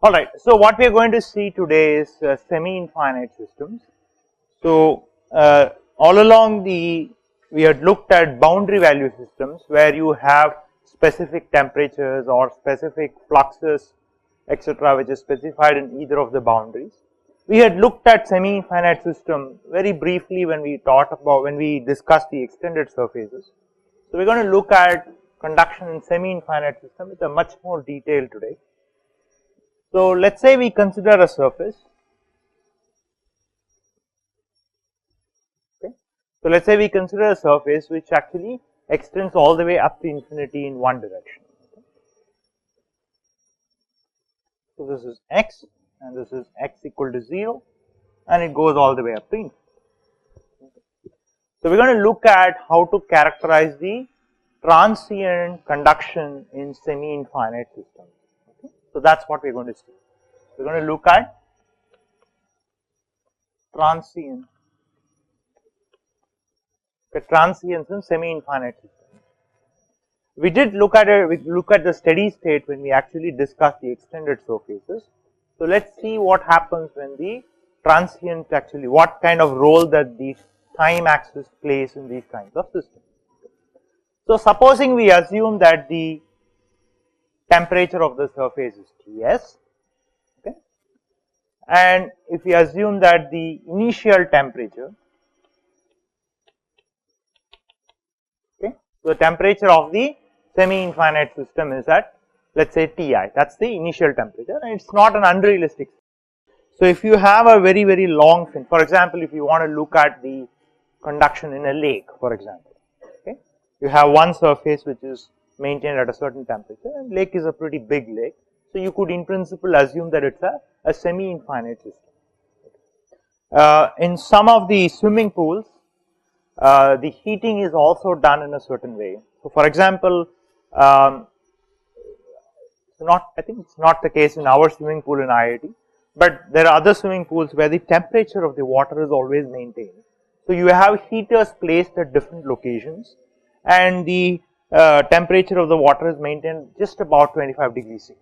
Alright, so what we are going to see today is semi-infinite systems. So, all along we had looked at boundary value systems where you have specific temperatures or specific fluxes etc., which is specified in either of the boundaries. We had looked at semi-infinite system very briefly when we discussed the extended surfaces. So, we are going to look at conduction in semi-infinite system with a much more detail today. So, let us say we consider a surface. Okay. So, let us say we consider a surface which actually extends all the way up to infinity in one direction. Okay. So, this is x and this is x equal to 0 and it goes all the way up to infinity. Okay. So, we are going to look at how to characterize the transient conduction in semi-infinite systems. Okay. So, that is what we are going to see. We are going to look at transients in semi-infinite systems. We did look at the steady state when we actually discussed the extended surfaces. So, let us see what happens when the transient actually, what kind of role that the time axis plays in these kinds of systems. So, supposing we assume that the temperature of the surface is Ts, okay, and if we assume that the initial temperature, okay, so the temperature of the semi-infinite system is at, let us say, Ti, that is the initial temperature and it is not an unrealistic. So, if you have a very, very long fin, for example, if you want to look at the conduction in a lake, for example, okay, you have one surface which is maintained at a certain temperature and lake is a pretty big lake. So, you could in principle assume that it is a semi-infinite system. In some of the swimming pools, the heating is also done in a certain way. So, for example, I think it is not the case in our swimming pool in IIT, but there are other swimming pools where the temperature of the water is always maintained. So, you have heaters placed at different locations and the temperature of the water is maintained just about 25 degrees C.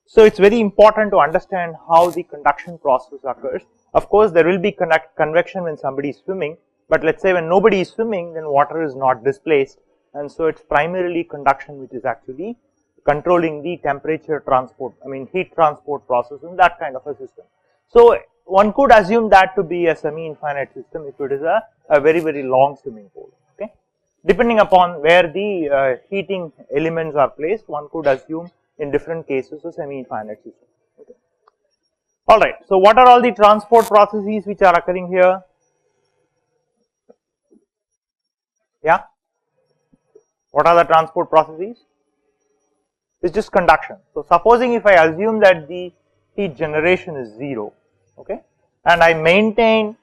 So, it is very important to understand how the conduction process occurs. Of course, there will be convection when somebody is swimming, but let us say when nobody is swimming, then water is not displaced and so it is primarily conduction which is actually controlling the temperature transport, heat transport process in that kind of a system. So, one could assume that to be a semi-infinite system if it is a very, very long swimming pool, okay. Depending upon where the heating elements are placed, one could assume in different cases a semi-infinite system, okay. Alright, so what are all the transport processes which are occurring here? Yeah, what are the transport processes? It's just conduction. So, supposing if I assume that the heat generation is 0, okay, and I maintain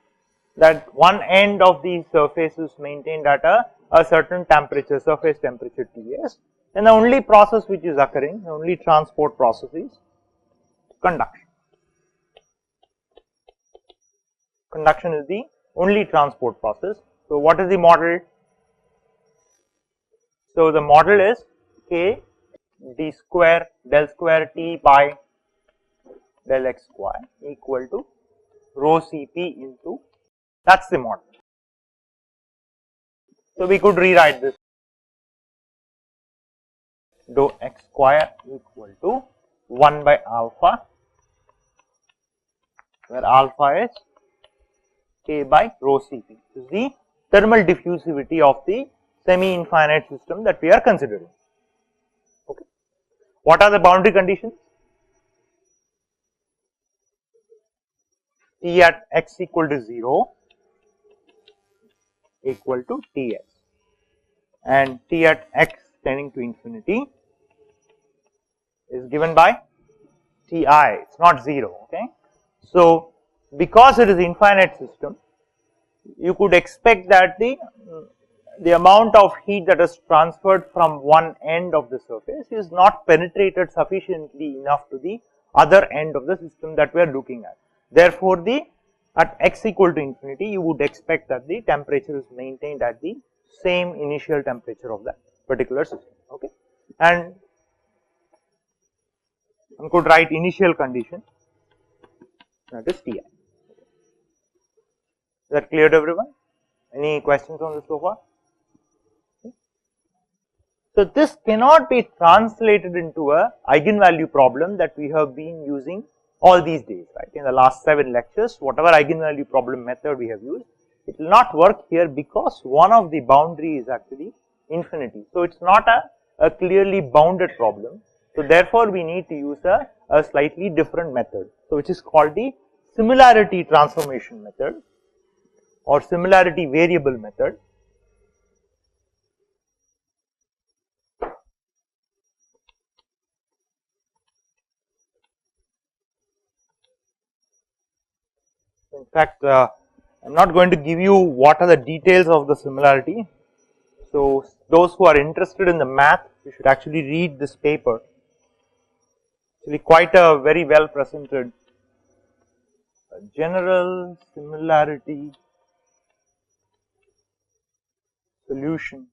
that one end of the surface is maintained at a certain temperature, surface temperature Ts, then the only process which is occurring, the only transport process is conduction. Conduction is the only transport process. So, what is the model? So, the model is K d square del square T by del x square equal to rho Cp into, that is the model. So, we could rewrite this dou x square equal to 1 by alpha, where alpha is K by rho Cp. This is the thermal diffusivity of the semi-infinite system that we are considering. Okay. What are the boundary conditions? T at x equal to 0 equal to Ts and T at x tending to infinity is given by Ti, it is not 0, okay. So, because it is infinite system, you could expect that the amount of heat that is transferred from one end of the surface is not penetrated sufficiently enough to the other end of the system that we are looking at. Therefore, at x equal to infinity, you would expect that the temperature is maintained at the same initial temperature of that particular system, okay. And one could write initial condition, that is Ti. Is that clear to everyone? Any questions on this so far? So this cannot be translated into a eigenvalue problem that we have been using all these days, right? In the last 7 lectures, whatever eigenvalue problem method we have used, it will not work here because one of the boundary is actually infinity. So it's not a clearly bounded problem. So therefore we need to use a slightly different method. So which is called the similarity transformation method or similarity variable method. In fact, I am not going to give you what are the details of the similarity. So those who are interested in the math, you should actually read this paper. Actually quite a very well presented general similarity solution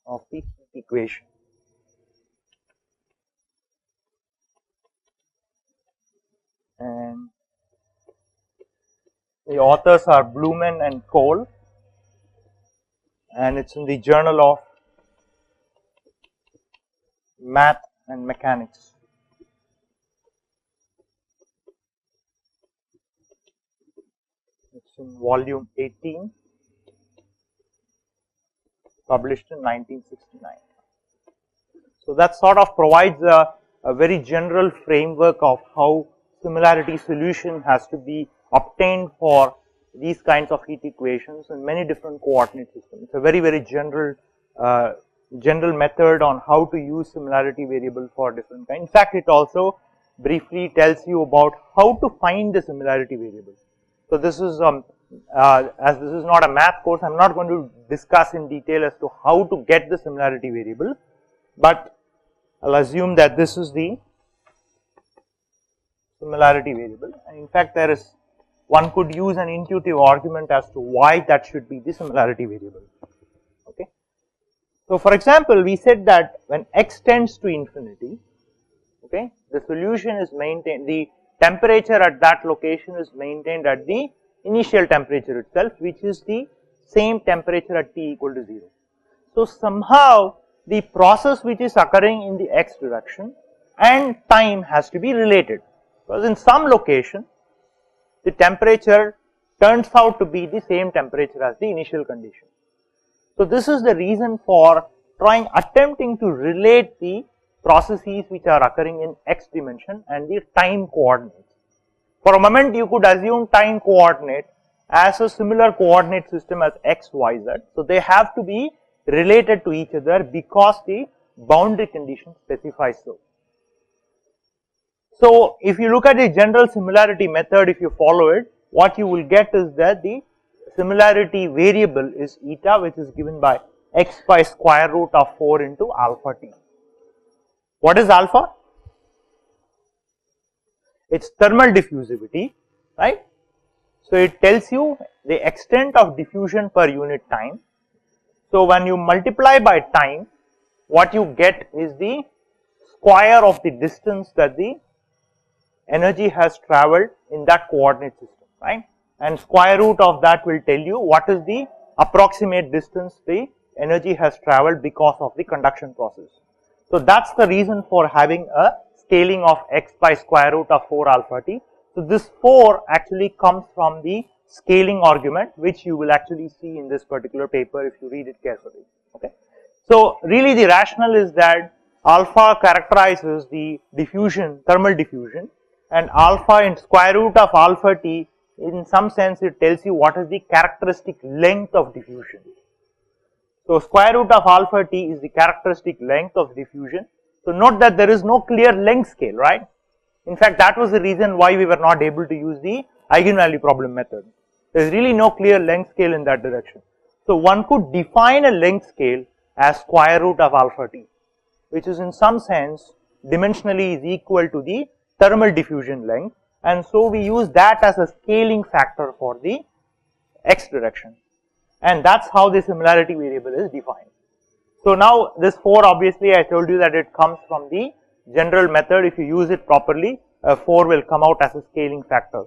of the heat equation. And the authors are Blumen and Cole, and it's in the Journal of Math and Mechanics. It's in volume 18, published in 1969. So that sort of provides a very general framework of how similarity solution has to be obtained for these kinds of heat equations in many different coordinate systems. It's a very, very general method on how to use similarity variable for different kinds. In fact, it also briefly tells you about how to find the similarity variable. So this is as this is not a math course, I am not going to discuss in detail as to how to get the similarity variable, but I will assume that this is the similarity variable, and in fact there is, one could use an intuitive argument as to why that should be the similarity variable. Okay. So for example, we said that when x tends to infinity, okay, the solution is maintained, the temperature at that location is maintained at the initial temperature itself, which is the same temperature at t equal to 0. So somehow the process which is occurring in the x direction and time has to be related, because in some location the temperature turns out to be the same temperature as the initial condition. So this is the reason for attempting to relate the processes which are occurring in x dimension and the time coordinates. For a moment you could assume time coordinate as a similar coordinate system as x, y, z. So they have to be related to each other because the boundary condition specifies so. So if you look at the general similarity method, if you follow it, what you will get is that the similarity variable is eta, which is given by x by square root of 4 into alpha t. What is alpha? It's thermal diffusivity, right? So it tells you the extent of diffusion per unit time. So when you multiply by time, what you get is the square of the distance that the energy has travelled in that coordinate system, right? And square root of that will tell you what is the approximate distance the energy has travelled because of the conduction process. So that's the reason for having a scaling of x by square root of 4 alpha t. So this 4 actually comes from the scaling argument, which you will actually see in this particular paper if you read it carefully. Okay. So really the rationale is that alpha characterizes the diffusion, thermal diffusion, and alpha in square root of alpha t, in some sense it tells you what is the characteristic length of diffusion. So square root of alpha t is the characteristic length of diffusion. So note that there is no clear length scale, right? In fact, that was the reason why we were not able to use the eigenvalue problem method. There is really no clear length scale in that direction. So one could define a length scale as square root of alpha t, which is in some sense dimensionally is equal to the thermal diffusion length, and so we use that as a scaling factor for the x direction, and that's how the similarity variable is defined. So now this 4, obviously I told you that it comes from the general method. If you use it properly, 4 will come out as a scaling factor.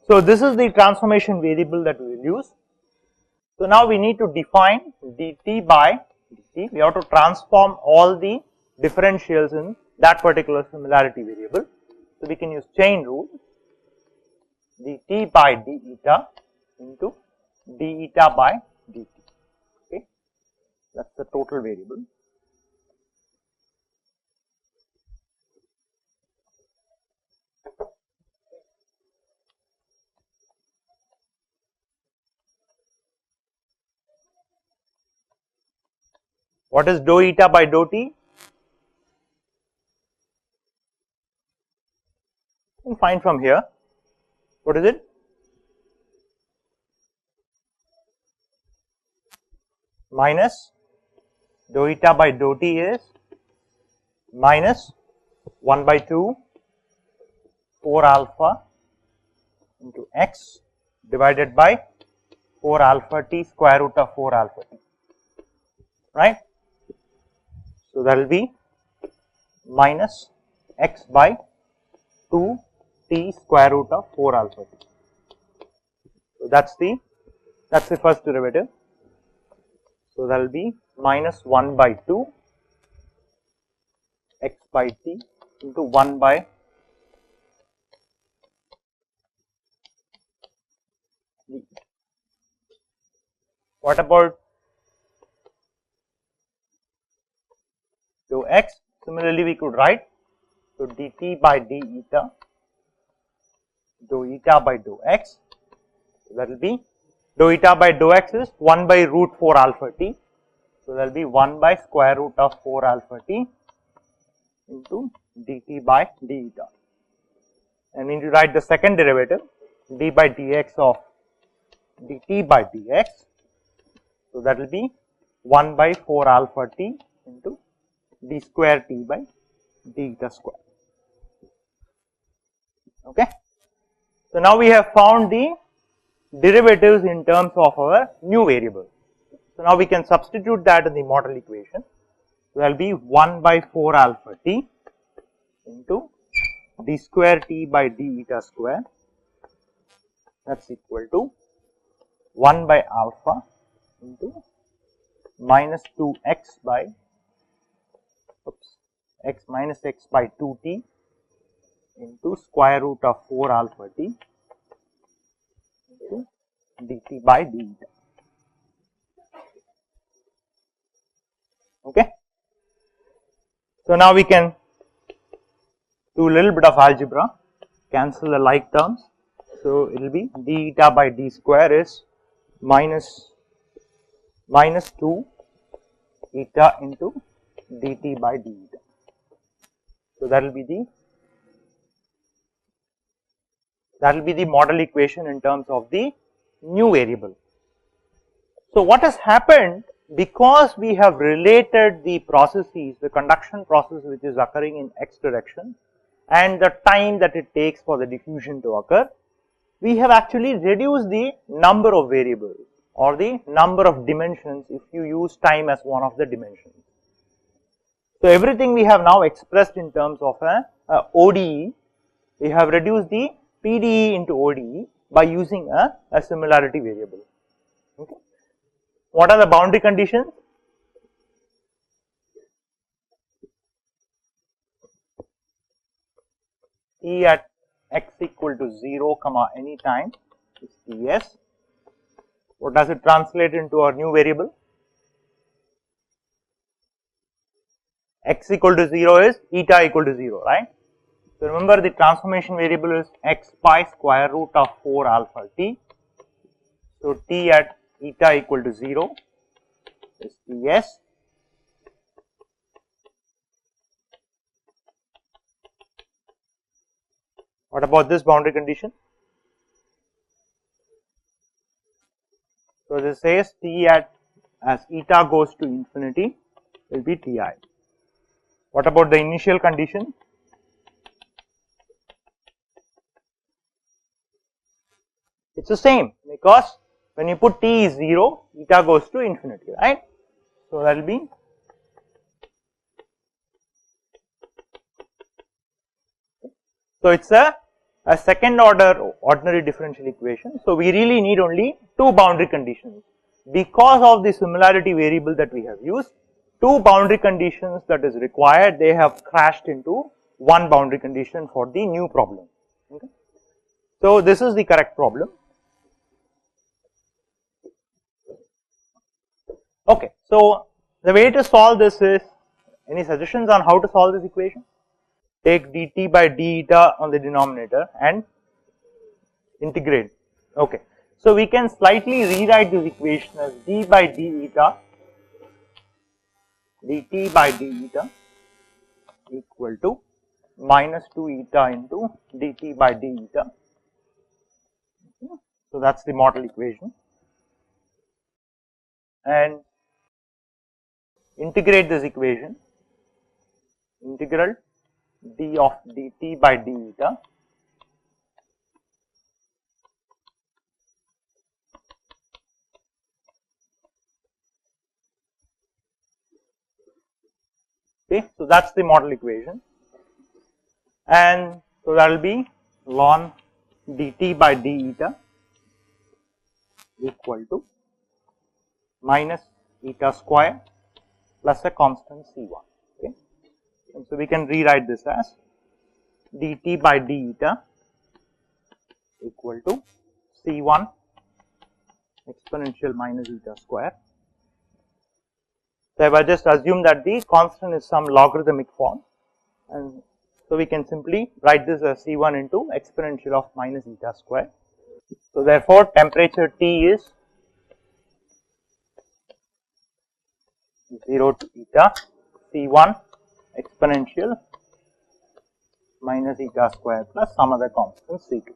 So this is the transformation variable that we will use. So now we need to define dt by dt. We have to transform all the differentials in that particular similarity variable. So we can use chain rule, dt by d eta into d eta by dt. Okay, that's the total variable. What is dou eta by dou t? You can find from here. What is it? Minus dou eta by dou t is minus 1 by 2 4 alpha into x divided by 4 alpha t square root of 4 alpha t, right. So that will be minus x by 2 t square root of 4 alpha t. So that's the first derivative. So that will be minus 1 by 2 x by t into 1 by d. What about dou x? Similarly we could write, so dt by d eta dou eta by dou x, so that will be dou eta by dou x is 1 by root 4 alpha t, so that will be 1 by square root of 4 alpha t into dt by d eta, and we need to write the second derivative d by dx of dt by dx, so that will be 1 by 4 alpha t into d square t by d eta square. Okay. So now we have found the derivatives in terms of our new variable. So now we can substitute that in the model equation. So that will be 1 by 4 alpha t into d square t by d eta square, that's equal to 1 by alpha into minus 2x by x minus x by 2t into square root of 4 alpha t into dt by d eta. Okay. So now we can do a little bit of algebra, cancel the like terms. So it will be d eta by d square is minus 2 eta into dt by d eta. So that will be the model equation in terms of the new variable. So what has happened, because we have related the processes, the conduction process which is occurring in x direction and the time that it takes for the diffusion to occur, we have actually reduced the number of variables or the number of dimensions if you use time as one of the dimensions. So everything we have now expressed in terms of a ODE, we have reduced the PDE into ODE by using a similarity variable. Okay. What are the boundary conditions? T at x equal to 0 comma any time is Ts. What does it translate into our new variable? X equal to 0 is eta equal to 0, right? So remember the transformation variable is x by square root of 4 alpha t. So t at eta equal to 0 is Ts. What about this boundary condition? So this says t at as eta goes to infinity will be Ti. What about the initial condition? It's the same, because when you put t is 0, eta goes to infinity, right? So that will be So, it is a second order ordinary differential equation. So, we really need only two boundary conditions because of the similarity variable that we have used. Two boundary conditions that is required, they have crashed into one boundary condition for the new problem. Okay. So, this is the correct problem. Okay. So, the way to solve this is, any suggestions on how to solve this equation? Take dt by d eta on the denominator and integrate. Okay. So, we can slightly rewrite this equation as d by d eta dt by d eta equal to minus 2 eta into dt by d eta. So, that is the model equation, and integrate this equation, integral d of dt by d eta okay. So, that is the model equation, and so that will be ln dt by d eta equal to minus eta square plus a constant C1. Okay. And so, we can rewrite this as dt by d eta equal to C1 exponential minus eta square. So, if I just assume that the constant is some logarithmic form, and so we can simply write this as C1 into exponential of minus eta square. So, therefore, temperature T is 0 to eta C1 exponential minus eta square plus some other constant C2.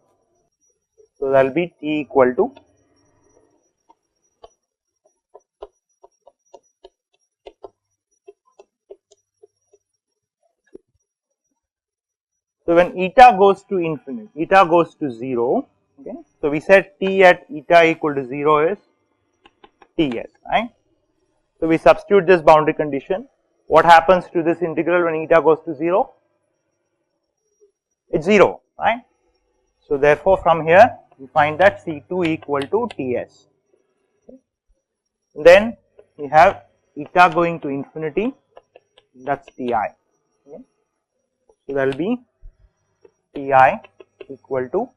So, that will be T equal to so when eta goes to infinite, eta goes to 0, okay. So, we said T at eta equal to 0 is Ts, right. So, we substitute this boundary condition. What happens to this integral when eta goes to 0? It is 0, right. So, therefore, from here we find that C2 equal to Ts. Okay. Then we have eta going to infinity, that is Ti. Okay. So, that will be Ti equal to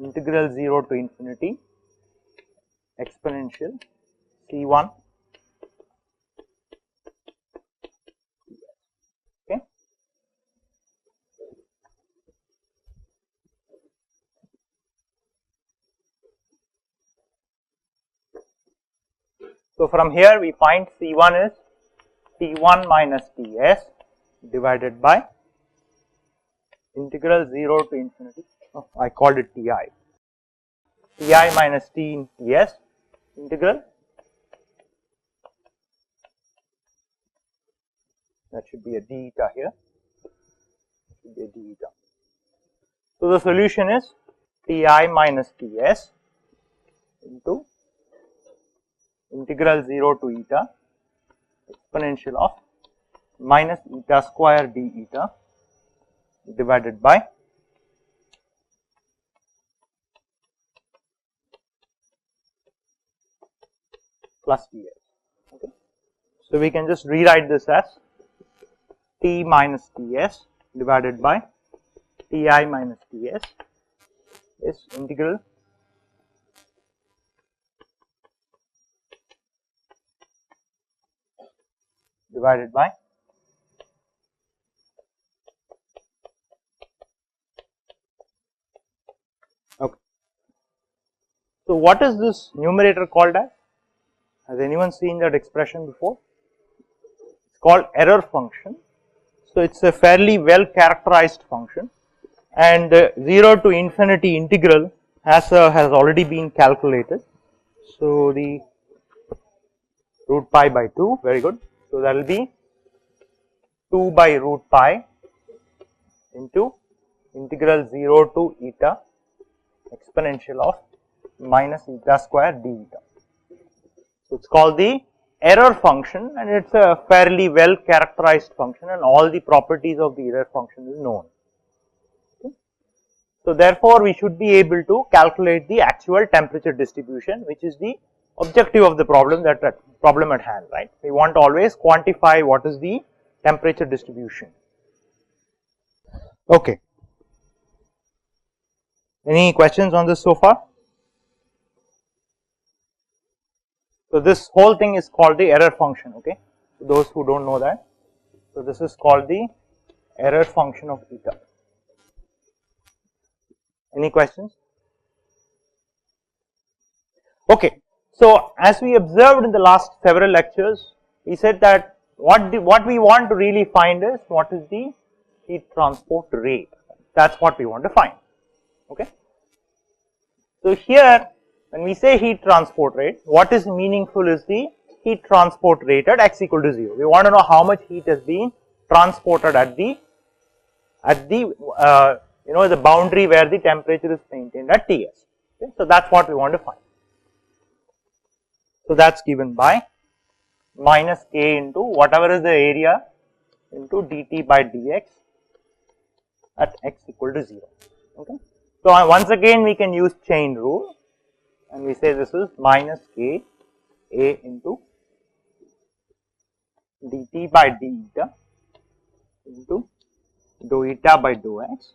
integral 0 to infinity exponential C1 okay. So, from here we find C1 is T1 minus Ts divided by integral 0 to infinity, oh, I called it Ti, Ti minus T in Ts integral, that should be a d eta here, should be a d eta. So, the solution is Ti minus Ts into integral 0 to eta exponential of minus eta square d eta divided by plus Ts. Okay. So, we can just rewrite this as T minus Ts divided by Ti minus Ts is integral divided by okay. So, what is this numerator called as? Has anyone seen that expression before? It is called error function. So, it is a fairly well characterized function, and the 0 to infinity integral has already been calculated. So, the root pi by 2, very good. So, that will be 2 by root pi into integral 0 to eta exponential of minus eta square d eta. So, it is called the error function, and it is a fairly well characterized function, and all the properties of the error function is known. Okay. So therefore, we should be able to calculate the actual temperature distribution, which is the objective of the problem at hand, right. We want to always quantify what is the temperature distribution. Okay. Any questions on this so far? So this whole thing is called the error function, okay. So those who don't know that. So this is called the error function of eta. Any questions? Okay. So as we observed in the last several lectures, we said that what we want to really find is what is the heat transport rate. That's what we want to find. Okay. So here when we say heat transport rate, what is meaningful is the heat transport rate at x equal to 0. We want to know how much heat has been transported at the the boundary where the temperature is maintained at Ts. Okay. So that's what we want to find. So that's given by minus k into whatever is the area into dt by dx at x equal to 0. Okay. So once again we can use chain rule and we say this is minus k a into dt by d eta into dou eta by dou x,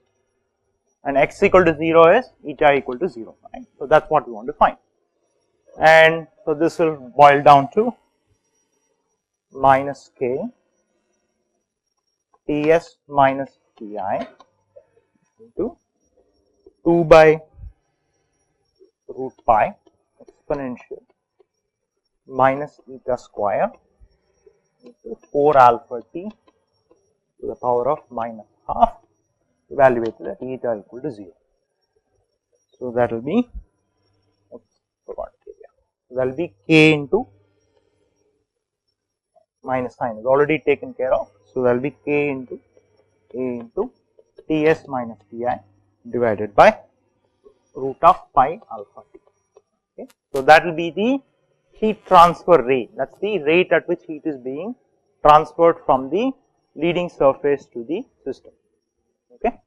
and x equal to 0 is eta equal to 0, right. So that's what we want to find, and so this will boil down to minus k Ts minus Ti into 2 by root pi exponential minus eta square into 4 alpha t to the power of minus half evaluated at eta equal to 0. So that will be, that will be k into minus sign is already taken care of. So that will be k into a into Ts minus Ti divided by root of pi alpha t. Okay. So that will be the heat transfer rate, that is the rate at which heat is being transferred from the leading surface to the system. Okay.